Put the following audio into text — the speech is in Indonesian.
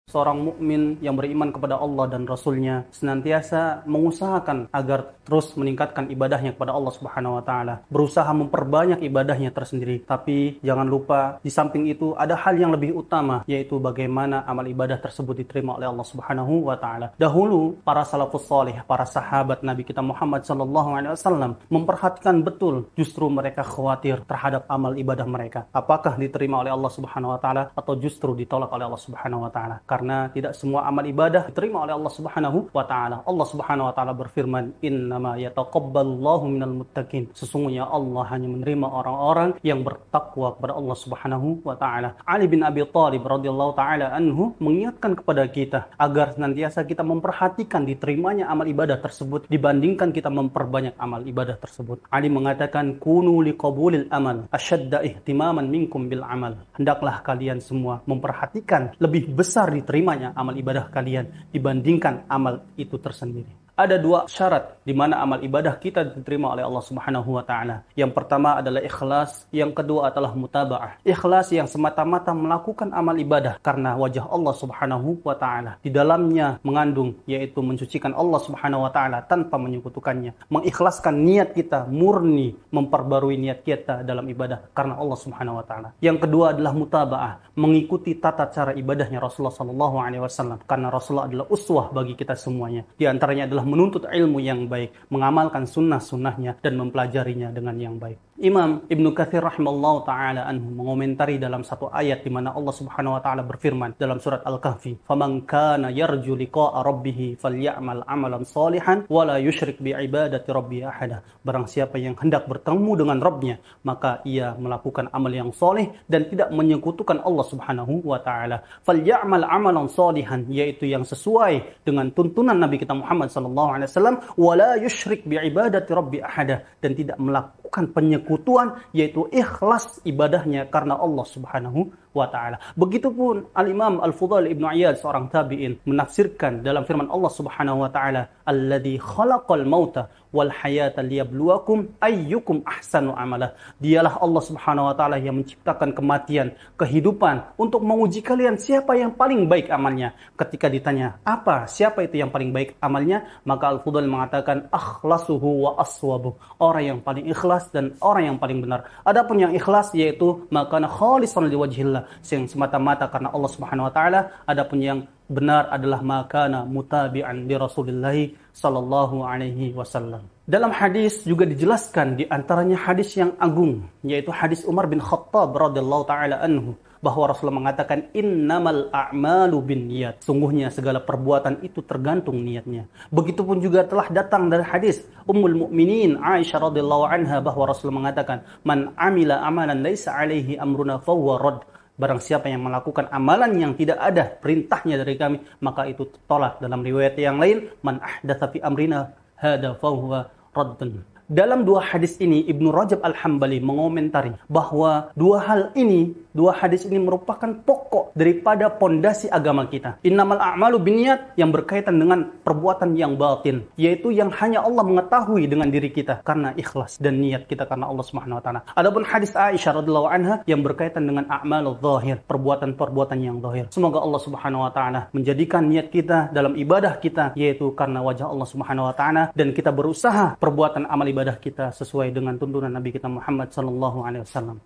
Seorang mukmin yang beriman kepada Allah dan Rasul-Nya senantiasa mengusahakan agar terus meningkatkan ibadahnya kepada Allah Subhanahu wa taala, berusaha memperbanyak ibadahnya tersendiri. Tapi jangan lupa di samping itu ada hal yang lebih utama, yaitu bagaimana amal ibadah tersebut diterima oleh Allah Subhanahu wa taala. Dahulu para salafus saleh, para sahabat Nabi kita Muhammad sallallahu alaihi wasallam memperhatikan betul, justru mereka khawatir terhadap amal ibadah mereka. Apakah diterima oleh Allah Subhanahu wa taala atau justru ditolak oleh Allah Subhanahu wa taala? Karena tidak semua amal ibadah diterima oleh Allah Subhanahu wa taala. Allah Subhanahu wa taala berfirman, "Innama yataqabbalullahu minal muttaqin." Sesungguhnya Allah hanya menerima orang-orang yang bertakwa kepada Allah Subhanahu wa taala. Ali bin Abi Thalib radhiyallahu taala anhu mengingatkan kepada kita agar senantiasa kita memperhatikan diterimanya amal ibadah tersebut dibandingkan kita memperbanyak amal ibadah tersebut. Ali mengatakan, "Kunu liqabulil amal asyadda ihtimaman minkum bil amal." Hendaklah kalian semua memperhatikan lebih besar diterimanya amal ibadah kalian dibandingkan amal itu tersendiri. Ada dua syarat di mana amal ibadah kita diterima oleh Allah Subhanahu wa taala. Yang pertama adalah ikhlas, yang kedua adalah mutaba'ah. Ikhlas yang semata-mata melakukan amal ibadah karena wajah Allah Subhanahu wa taala. Di dalamnya mengandung yaitu mensucikan Allah Subhanahu wa taala tanpa menyekutukannya. Mengikhlaskan niat kita murni, memperbarui niat kita dalam ibadah karena Allah Subhanahu wa taala. Yang kedua adalah mutaba'ah, mengikuti tata cara ibadahnya Rasulullah sallallahu alaihi wasallam karena Rasulullah adalah uswah bagi kita semuanya. Di antaranya adalah menuntut ilmu yang baik, mengamalkan sunnah-sunnahnya dan mempelajarinya dengan yang baik. Imam Ibnu Katsir rahimallahu taala anhu mengomentari dalam satu ayat di mana Allah Subhanahu wa taala berfirman dalam surat Al-Kahfi, "Faman kana yarju liqa'a rabbih falyamal 'amalan shalihan wa la yusyrik bi ibadati rabbih ahada." Barang siapa yang hendak bertemu dengan Rabb-nya, maka ia melakukan amal yang soleh dan tidak menyekutukan Allah Subhanahu wa taala. Falyamal 'amalan shalihan, yaitu yang sesuai dengan tuntunan Nabi kita Muhammad sallallahu alaihi wasallam, wa la yusyrik bi ibadati rabbih ahada, dan tidak melakukan penyekutuan, yaitu ikhlas ibadahnya karena Allah Subhanahu wa ta'ala. Begitupun Al-Imam Al-Fudail Ibnu Iyad, seorang tabi'in, menafsirkan dalam firman Allah Subhanahu wa ta'ala, "Alladzi khalaqal mauta wal hayata liyabluwakum ayyukum ahsanu amala." Dialah Allah Subhanahu wa ta'ala yang menciptakan kematian, kehidupan untuk menguji kalian siapa yang paling baik amalnya. Ketika ditanya, siapa itu yang paling baik amalnya? Maka Al-Fudail mengatakan, "Akhlasuhu wa aswabuh." Orang yang paling ikhlas dan orang yang paling benar. Adapun yang ikhlas yaitu makana khalisan liwajhillah, yang semata-mata karena Allah Subhanahu wa taala. Adapun yang benar adalah makana mutabi'an li Rasulillah sallallahu alaihi wasallam. Dalam hadis juga dijelaskan di antaranya hadis yang agung, yaitu hadis Umar bin Khattab radhiyallahu taala anhu, bahwa Rasulullah mengatakan, "Innamal a'malu binniyat." Sungguhnya segala perbuatan itu tergantung niatnya. Begitupun juga telah datang dari hadis Ummul Mukminin Aisyah radhiyallahu anha bahwa Rasulullah mengatakan, "Man 'amila amalan laisa 'alaihi amruna fahuwa radd." Barang siapa yang melakukan amalan yang tidak ada perintahnya dari kami, maka itu tolak. Dalam riwayat yang lain, "Man ahdatsa fi amrina hada fahuwa raddun." Dalam dua hadis ini, Ibnu Rajab Al-Hambali mengomentari bahwa dua hadis ini merupakan pokok daripada pondasi agama kita. Innamal a'malu binniyat, yang berkaitan dengan perbuatan yang batin, yaitu yang hanya Allah mengetahui dengan diri kita karena ikhlas dan niat kita karena Allah Subhanahu wa taala. Adapun hadis Aisyah radhiyallahu anha yang berkaitan dengan a'malul zahir, perbuatan-perbuatan yang zahir. Semoga Allah Subhanahu wa taala menjadikan niat kita dalam ibadah kita yaitu karena wajah Allah Subhanahu wa taala, dan kita berusaha perbuatan amal ibadah kita sesuai dengan tuntunan Nabi kita Muhammad sallallahu alaihi wasallam.